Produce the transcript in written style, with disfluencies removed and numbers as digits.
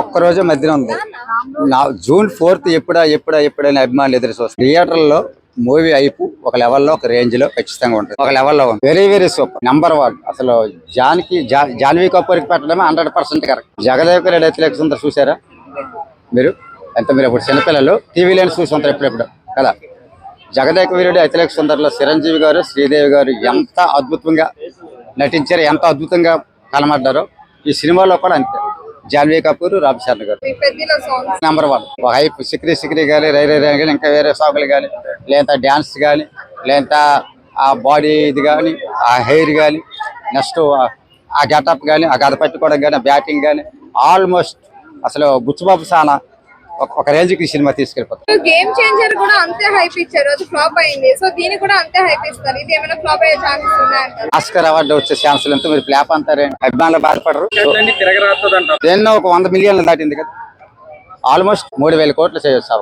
ఒక్క రోజు మధ్యన ఉంది. జూన్ 4th ఎప్పుడైనా అభిమానులు ఎదురు చూస్తారు. థియేటర్లో మూవీ అయిపు ఒక లెవెల్లో ఒక రేంజ్ లో ఖచ్చితంగా ఉంటుంది. ఒక లెవెల్లో ఉంది. Very very super. నంబర్ 1. అసలు జాన్వీ కపూర్కి పెట్టడమే 100% కరెక్ట్. జగదేవ్ రెడ్డి అతిలేక సుందర్ చూసారా మీరు? మీరు ఇప్పుడు చిన్నపిల్లలు టీవీలో చూసి ఉంటారు ఎప్పుడెప్పుడు కదా. జగదేక వీరుడు అతిలేక సుందర్లో చిరంజీవి గారు, శ్రీదేవి గారు ఎంత అద్భుతంగా నటించారు, ఎంత అద్భుతంగా కనబడ్డారో ఈ సినిమాలో కూడా అంతే. జాన్వీ కపూర్, రామ్ చరణ్ గారు నెంబర్ 1. ఒక హైప్ సిక్రీ కానీ, రై కానీ, ఇంకా వేరే సాంగులు కానీ, లేదా డ్యాన్స్ కానీ, లేదా ఆ బాడీ ఇది కానీ, ఆ హెయిర్ కానీ, నెక్స్ట్ ఆ గెటప్ కానీ, ఆ గద పట్టుకోవడం కానీ, బ్యాటింగ్ కానీ, ఆల్మోస్ట్ అసలు బుచ్చుబాబు సానా ఒక రేంజ్ కి సినిమా తీసుకెళ్ళిపోతారు. గేమ్ చేంజర్ కూడా అంతే హైప్ ఇచ్చారు, అది ఫ్లాప్ అయింది. సో దీనికి కూడా అంతే హైప్ ఇస్తారు. ఇది ఏమైనా ఫ్లాప్ అయ్యే ఛాన్సెస్ ఉన్నాయంటారు? ఆస్కర్ అవార్డు వచ్చే ఛాన్సులు ఎంతో మీరు ఫ్లాప్ అంటారే. అభిమానులు బాధపడరు. ఎన్నో ఒక 100 మిలియన్లు దాటింది కదా. ఆల్మోస్ట్ 3000 కోట్లు చేయొచ్చు.